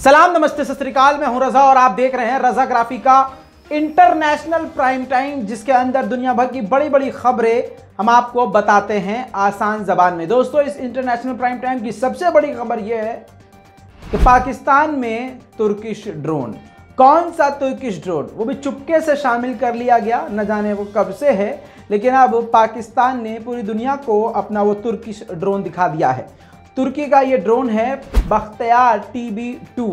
सलाम, नमस्ते, सत श्री अकाल। मैं हूं रजा और आप देख रहे हैं रजाग्राफी का इंटरनेशनल प्राइम टाइम, जिसके अंदर दुनिया भर की बड़ी बड़ी खबरें हम आपको बताते हैं आसान जबान में। दोस्तों, इस इंटरनेशनल प्राइम टाइम की सबसे बड़ी खबर यह है कि पाकिस्तान में तुर्किश ड्रोन, कौन सा तुर्किश ड्रोन, वो भी चुपके से शामिल कर लिया गया। न जाने वो कब से है, लेकिन अब पाकिस्तान ने पूरी दुनिया को अपना वो तुर्किश ड्रोन दिखा दिया है। तुर्की का ये ड्रोन है बख्तियार TB2।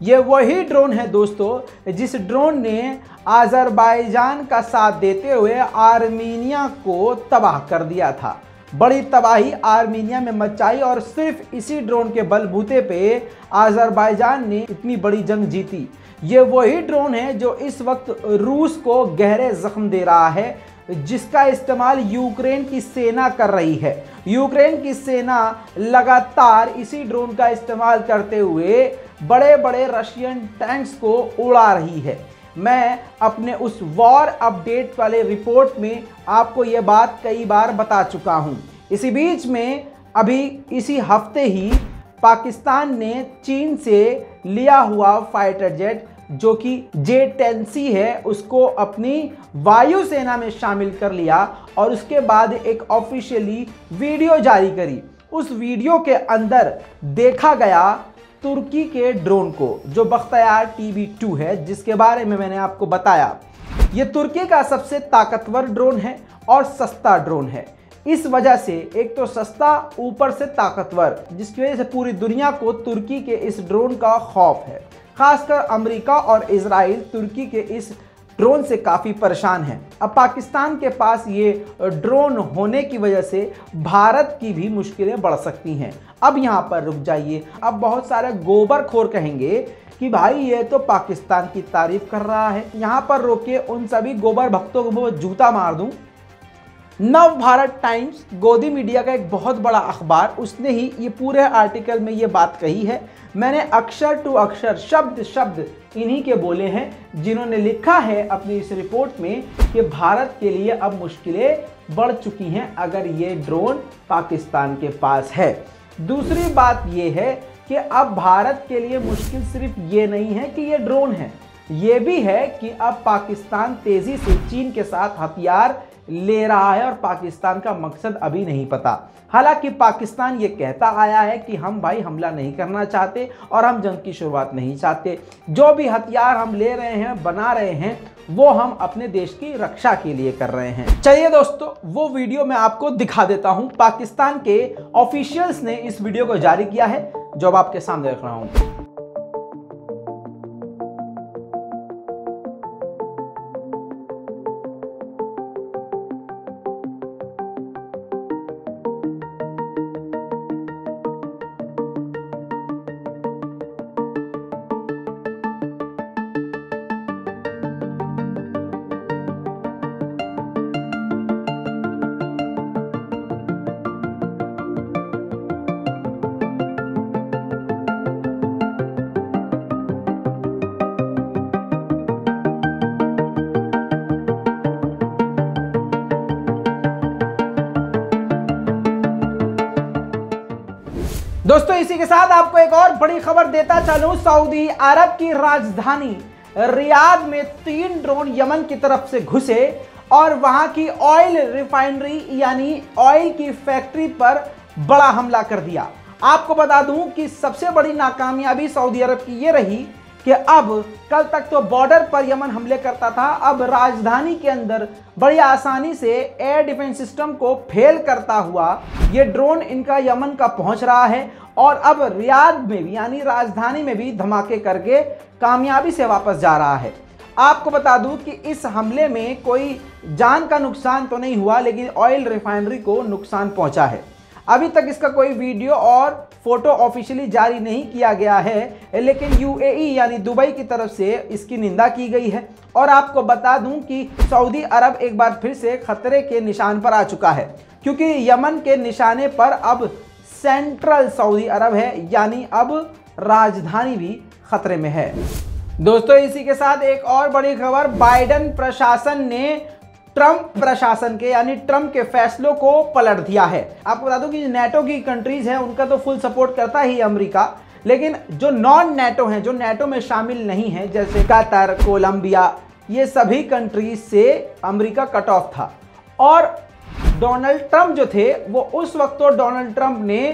ये वही ड्रोन है दोस्तों जिस ड्रोन ने आज़रबाईजान का साथ देते हुए आर्मीनिया को तबाह कर दिया था। बड़ी तबाही आर्मीनिया में मचाई और सिर्फ इसी ड्रोन के बलबूते पे आज़रबाईजान ने इतनी बड़ी जंग जीती। ये वही ड्रोन है जो इस वक्त रूस को गहरे जख्म दे रहा है, जिसका इस्तेमाल यूक्रेन की सेना कर रही है। यूक्रेन की सेना लगातार इसी ड्रोन का इस्तेमाल करते हुए बड़े बड़े रशियन टैंक्स को उड़ा रही है। मैं अपने उस वॉर अपडेट वाले रिपोर्ट में आपको ये बात कई बार बता चुका हूँ। इसी बीच में अभी इसी हफ्ते ही पाकिस्तान ने चीन से लिया हुआ फाइटर जेट जो कि J-10C है, उसको अपनी वायुसेना में शामिल कर लिया और उसके बाद एक ऑफिशियली वीडियो जारी करी। उस वीडियो के अंदर देखा गया तुर्की के ड्रोन को जो बख्तियार TB2 है, जिसके बारे में मैंने आपको बताया। ये तुर्की का सबसे ताकतवर ड्रोन है और सस्ता ड्रोन है। इस वजह से एक तो सस्ता, ऊपर से ताकतवर, जिसकी वजह से पूरी दुनिया को तुर्की के इस ड्रोन का खौफ है। खासकर अमेरिका और इजराइल तुर्की के इस ड्रोन से काफ़ी परेशान हैं। अब पाकिस्तान के पास ये ड्रोन होने की वजह से भारत की भी मुश्किलें बढ़ सकती हैं। अब यहाँ पर रुक जाइए। अब बहुत सारे गोबरखोर कहेंगे कि भाई ये तो पाकिस्तान की तारीफ कर रहा है। यहाँ पर रोके उन सभी गोबर भक्तों को वो जूता मार दूँ। नव भारत टाइम्स, गोदी मीडिया का एक बहुत बड़ा अखबार, उसने ही ये पूरे आर्टिकल में ये बात कही है। मैंने अक्षर टू अक्षर, शब्द शब्द इन्हीं के बोले हैं, जिन्होंने लिखा है अपनी इस रिपोर्ट में कि भारत के लिए अब मुश्किलें बढ़ चुकी हैं अगर ये ड्रोन पाकिस्तान के पास है। दूसरी बात ये है कि अब भारत के लिए मुश्किल सिर्फ ये नहीं है कि ये ड्रोन है, ये भी है कि अब पाकिस्तान तेजी से चीन के साथ हथियार ले रहा है और पाकिस्तान का मकसद अभी नहीं पता। हालांकि पाकिस्तान ये कहता आया है कि हम भाई हमला नहीं करना चाहते और हम जंग की शुरुआत नहीं चाहते। जो भी हथियार हम ले रहे हैं, बना रहे हैं, वो हम अपने देश की रक्षा के लिए कर रहे हैं। चलिए दोस्तों, वो वीडियो मैं आपको दिखा देता हूं। पाकिस्तान के ऑफिशियल्स ने इस वीडियो को जारी किया है, जो अब आपके सामने रख रहा हूं। दोस्तों, इसी के साथ आपको एक और बड़ी खबर देता चलूं। सऊदी अरब की राजधानी रियाद में 3 ड्रोन यमन की तरफ से घुसे और वहां की ऑयल रिफाइनरी यानी ऑयल की फैक्ट्री पर बड़ा हमला कर दिया। आपको बता दूं कि सबसे बड़ी नाकामयाबी सऊदी अरब की ये रही कि अब कल तक तो बॉर्डर पर यमन हमले करता था, अब राजधानी के अंदर बड़ी आसानी से एयर डिफेंस सिस्टम को फेल करता हुआ ये ड्रोन इनका यमन का पहुंच रहा है और अब रियाद में भी यानी राजधानी में भी धमाके करके कामयाबी से वापस जा रहा है। आपको बता दूं कि इस हमले में कोई जान का नुकसान तो नहीं हुआ, लेकिन ऑयल रिफाइनरी को नुकसान पहुंचा है। अभी तक इसका कोई वीडियो और फोटो ऑफिशियली जारी नहीं किया गया है, लेकिन UAE यानी दुबई की तरफ से इसकी निंदा की गई है। और आपको बता दूं कि सऊदी अरब एक बार फिर से खतरे के निशान पर आ चुका है, क्योंकि यमन के निशाने पर अब सेंट्रल सऊदी अरब है, यानी अब राजधानी भी खतरे में है। दोस्तों, इसी के साथ एक और बड़ी खबर, बाइडेन प्रशासन ने ट्रंप प्रशासन के यानी ट्रंप के फैसलों को पलट दिया है। आपको बता दूं कि नेटो की कंट्रीज हैं उनका तो फुल सपोर्ट करता ही अमेरिका, लेकिन जो नॉन नेटो हैं, जो नेटो में शामिल नहीं है, जैसे कतर, कोलंबिया, ये सभी कंट्रीज से अमेरिका कट ऑफ था। और डोनाल्ड ट्रंप जो थे वो उस वक्त तो डोनाल्ड ट्रंप ने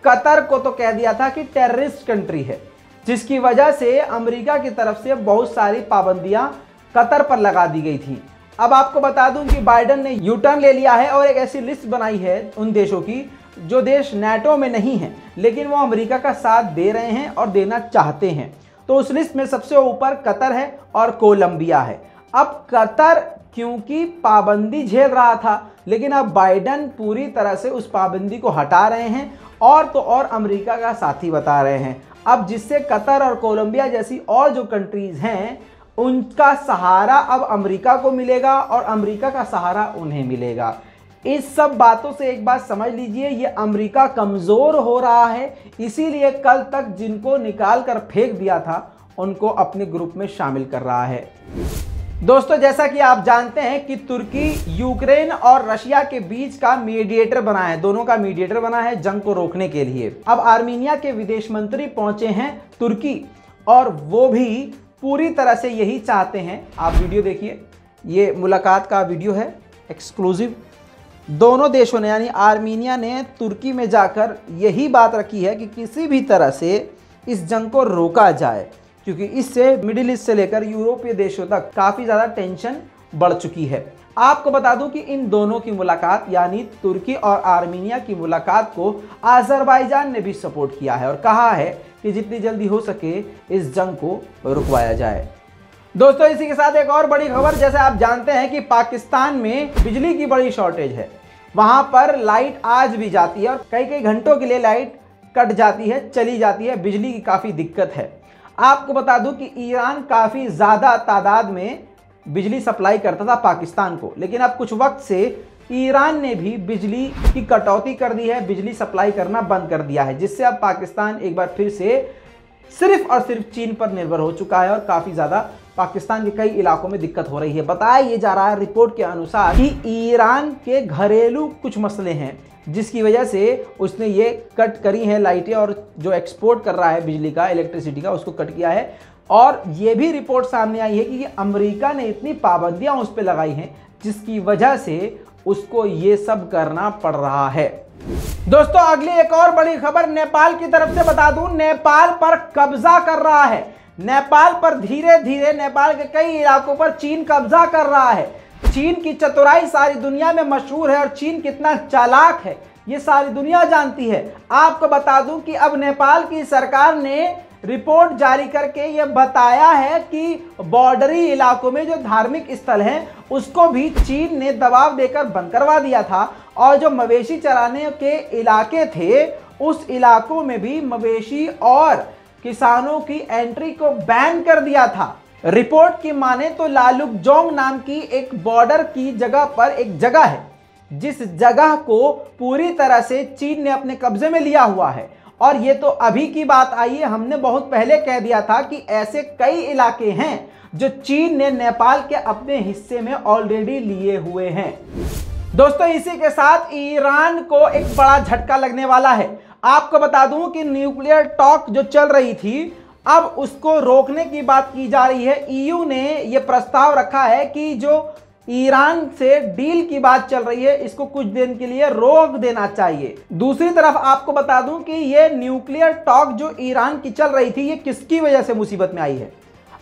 कतर को तो कह दिया था कि टेररिस्ट कंट्री है, जिसकी वजह से अमेरिका की तरफ से बहुत सारी पाबंदियां कतर पर लगा दी गई थी। अब आपको बता दूं कि बाइडेन ने यू टर्न ले लिया है और एक ऐसी लिस्ट बनाई है उन देशों की जो देश नेटो में नहीं है लेकिन वो अमेरिका का साथ दे रहे हैं और देना चाहते हैं। तो उस लिस्ट में सबसे ऊपर कतर है और कोलंबिया है। अब कतर क्योंकि पाबंदी झेल रहा था, लेकिन अब बाइडेन पूरी तरह से उस पाबंदी को हटा रहे हैं और तो और अमेरिका का साथी बता रहे हैं। अब जिससे कतर और कोलंबिया जैसी और जो कंट्रीज हैं उनका सहारा अब अमेरिका को मिलेगा और अमेरिका का सहारा उन्हें मिलेगा। इस सब बातों से एक बात समझ लीजिए, ये अमेरिका कमज़ोर हो रहा है, इसीलिए कल तक जिनको निकाल कर फेंक दिया था उनको अपने ग्रुप में शामिल कर रहा है। दोस्तों, जैसा कि आप जानते हैं कि तुर्की यूक्रेन और रशिया के बीच का मीडिएटर बना है, दोनों का मीडिएटर बना है जंग को रोकने के लिए। अब आर्मीनिया के विदेश मंत्री पहुंचे हैं तुर्की और वो भी पूरी तरह से यही चाहते हैं। आप वीडियो देखिए, ये मुलाकात का वीडियो है एक्सक्लूसिव। दोनों देशों ने यानी आर्मीनिया ने तुर्की में जाकर यही बात रखी है कि किसी भी तरह से इस जंग को रोका जाए, क्योंकि इससे मिडिल ईस्ट से लेकर यूरोपीय देशों तक काफ़ी ज़्यादा टेंशन बढ़ चुकी है। आपको बता दूं कि इन दोनों की मुलाकात यानी तुर्की और आर्मीनिया की मुलाकात को अज़रबैजान ने भी सपोर्ट किया है और कहा है कि जितनी जल्दी हो सके इस जंग को रुकवाया जाए। दोस्तों, इसी के साथ एक और बड़ी खबर, जैसे आप जानते हैं कि पाकिस्तान में बिजली की बड़ी शॉर्टेज है। वहाँ पर लाइट आज भी जाती है और कई कई घंटों के लिए लाइट कट जाती है, चली जाती है, बिजली की काफ़ी दिक्कत है। आपको बता दूं कि ईरान काफ़ी ज़्यादा तादाद में बिजली सप्लाई करता था पाकिस्तान को, लेकिन अब कुछ वक्त से ईरान ने भी बिजली की कटौती कर दी है, बिजली सप्लाई करना बंद कर दिया है, जिससे अब पाकिस्तान एक बार फिर से सिर्फ और सिर्फ चीन पर निर्भर हो चुका है और काफ़ी ज़्यादा पाकिस्तान के कई इलाकों में दिक्कत हो रही है। बताया ये जा रहा है रिपोर्ट के अनुसार कि ईरान के घरेलू कुछ मसले हैं जिसकी वजह से उसने ये कट करी है लाइटें और जो एक्सपोर्ट कर रहा है बिजली का, इलेक्ट्रिसिटी का, उसको कट किया है। और ये भी रिपोर्ट सामने आई है कि अमेरिका ने इतनी पाबंदियां उस पर लगाई हैं जिसकी वजह से उसको ये सब करना पड़ रहा है। दोस्तों, अगली एक और बड़ी खबर नेपाल की तरफ से बता दूं, नेपाल पर कब्जा कर रहा है। नेपाल पर धीरे धीरे नेपाल के कई इलाकों पर चीन कब्जा कर रहा है। चीन की चतुराई सारी दुनिया में मशहूर है और चीन कितना चालाक है ये सारी दुनिया जानती है। आपको बता दूं कि अब नेपाल की सरकार ने रिपोर्ट जारी करके ये बताया है कि बॉर्डरी इलाकों में जो धार्मिक स्थल हैं उसको भी चीन ने दबाव देकर बंद करवा दिया था और जो मवेशी चराने के इलाके थे उस इलाकों में भी मवेशी और किसानों की एंट्री को बैन कर दिया था। रिपोर्ट की माने तो लालुकजोंग नाम की एक बॉर्डर की जगह पर एक जगह है जिस जगह को पूरी तरह से चीन ने अपने कब्जे में लिया हुआ है। और ये तो अभी की बात आई है, हमने बहुत पहले कह दिया था कि ऐसे कई इलाके हैं जो चीन ने नेपाल के अपने हिस्से में ऑलरेडी लिए हुए हैं। दोस्तों, इसी के साथ ईरान को एक बड़ा झटका लगने वाला है। आपको बता दूं कि न्यूक्लियर टॉक जो चल रही थी अब उसको रोकने की बात की जा रही है। ईयू ने यह प्रस्ताव रखा है कि जो ईरान से डील की बात चल रही है इसको कुछ दिन के लिए रोक देना चाहिए। दूसरी तरफ आपको बता दूं कि ये न्यूक्लियर टॉक जो ईरान की चल रही थी ये किसकी वजह से मुसीबत में आई है।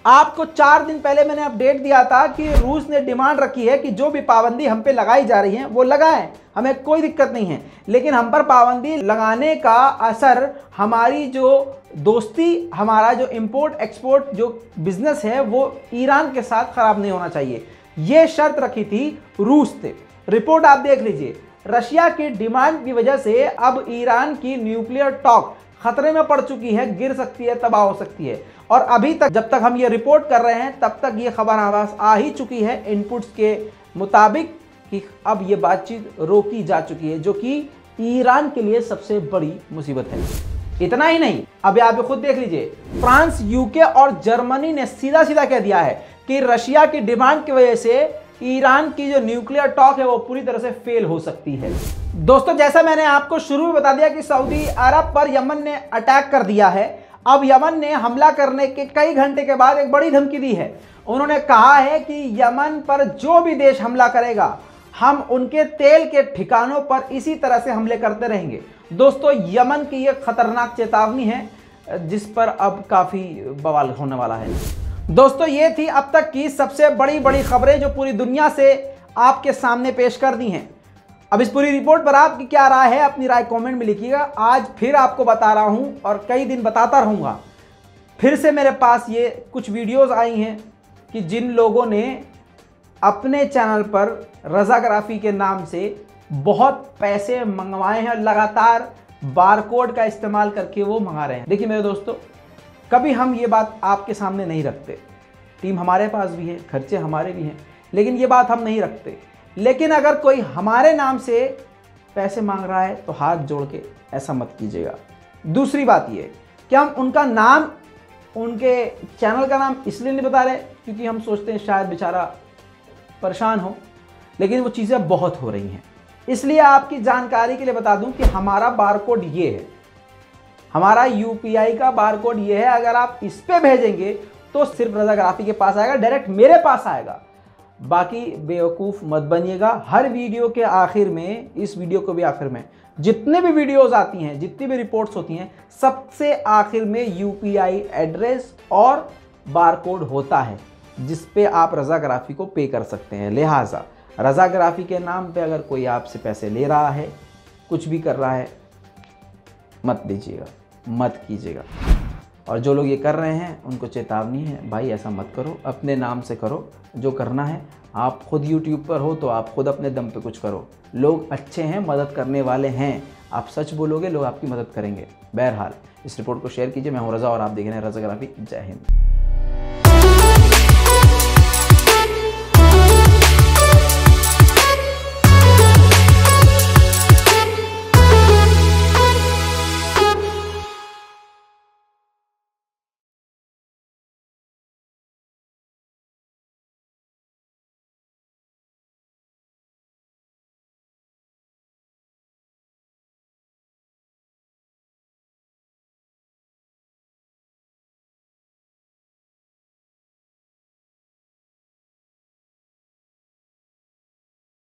आपको 4 दिन पहले मैंने अपडेट दिया था कि रूस ने डिमांड रखी है कि जो भी पाबंदी हम पे लगाई जा रही है वो लगाएं, हमें कोई दिक्कत नहीं है, लेकिन हम पर पाबंदी लगाने का असर हमारी जो दोस्ती, हमारा जो इंपोर्ट एक्सपोर्ट जो बिजनेस है वो ईरान के साथ खराब नहीं होना चाहिए। ये शर्त रखी थी रूस ने। रिपोर्ट आप देख लीजिए। रशिया की डिमांड की वजह से अब ईरान की न्यूक्लियर टॉक खतरे में पड़ चुकी है, गिर सकती है, तबाह हो सकती है। और अभी तक जब तक हम ये रिपोर्ट कर रहे हैं तब तक ये खबर हमारे पास आ ही चुकी है इनपुट्स के मुताबिक कि अब ये बातचीत रोकी जा चुकी है, जो कि ईरान के लिए सबसे बड़ी मुसीबत है। इतना ही नहीं, अभी आप खुद देख लीजिए, फ्रांस, यूके और जर्मनी ने सीधा सीधा कह दिया है कि रशिया की डिमांड की वजह से ईरान की जो न्यूक्लियर टॉक है वो पूरी तरह से फेल हो सकती है। दोस्तों, जैसा मैंने आपको शुरू में बता दिया कि सऊदी अरब पर यमन ने अटैक कर दिया है। अब यमन ने हमला करने के कई घंटे के बाद एक बड़ी धमकी दी है। उन्होंने कहा है कि यमन पर जो भी देश हमला करेगा हम उनके तेल के ठिकानों पर इसी तरह से हमले करते रहेंगे। दोस्तों, यमन की यह खतरनाक चेतावनी है जिस पर अब काफ़ी बवाल होने वाला है। दोस्तों, ये थी अब तक की सबसे बड़ी खबरें जो पूरी दुनिया से आपके सामने पेश कर दी हैं। अब इस पूरी रिपोर्ट पर आपकी क्या राय है, अपनी राय कमेंट में लिखिएगा। आज फिर आपको बता रहा हूं और कई दिन बताता रहूँगा। फिर से मेरे पास ये कुछ वीडियोस आई हैं कि जिन लोगों ने अपने चैनल पर रज़ाग्राफ़ी के नाम से बहुत पैसे मंगवाए हैं और लगातार बारकोड का इस्तेमाल करके वो मंगा रहे हैं। देखिए मेरे दोस्तों, कभी हम ये बात आपके सामने नहीं रखते। टीम हमारे पास भी है, खर्चे हमारे भी हैं, लेकिन ये बात हम नहीं रखते। लेकिन अगर कोई हमारे नाम से पैसे मांग रहा है तो हाथ जोड़ के ऐसा मत कीजिएगा। दूसरी बात ये कि हम उनका नाम, उनके चैनल का नाम इसलिए नहीं बता रहे क्योंकि हम सोचते हैं शायद बेचारा परेशान हो, लेकिन वो चीज़ें बहुत हो रही हैं। इसलिए आपकी जानकारी के लिए बता दूं कि हमारा बारकोड ये है, हमारा यूपीआई का बारकोड ये है। अगर आप इस पे भेजेंगे तो सिर्फ रज़ाग्राफ़ी के पास आएगा, डायरेक्ट मेरे पास आएगा। बाकी बेवकूफ़ मत बनिएगा। हर वीडियो के आखिर में, इस वीडियो को भी आखिर में, जितने भी वीडियोस आती हैं, जितनी भी रिपोर्ट्स होती हैं, सबसे आखिर में यूपीआई एड्रेस और बारकोड होता है जिस पे आप रज़ाग्राफ़ी को पे कर सकते हैं। लिहाजा रज़ाग्राफ़ी के नाम पे अगर कोई आपसे पैसे ले रहा है, कुछ भी कर रहा है, मत दीजिएगा, मत कीजिएगा। और जो लोग ये कर रहे हैं उनको चेतावनी है, भाई ऐसा मत करो, अपने नाम से करो जो करना है। आप खुद यूट्यूब पर हो तो आप खुद अपने दम पे कुछ करो। लोग अच्छे हैं, मदद करने वाले हैं। आप सच बोलोगे, लोग आपकी मदद करेंगे। बहरहाल इस रिपोर्ट को शेयर कीजिए। मैं हूं रज़ा और आप देख रहे हैं रज़ाग्राफ़ी। जय हिंद।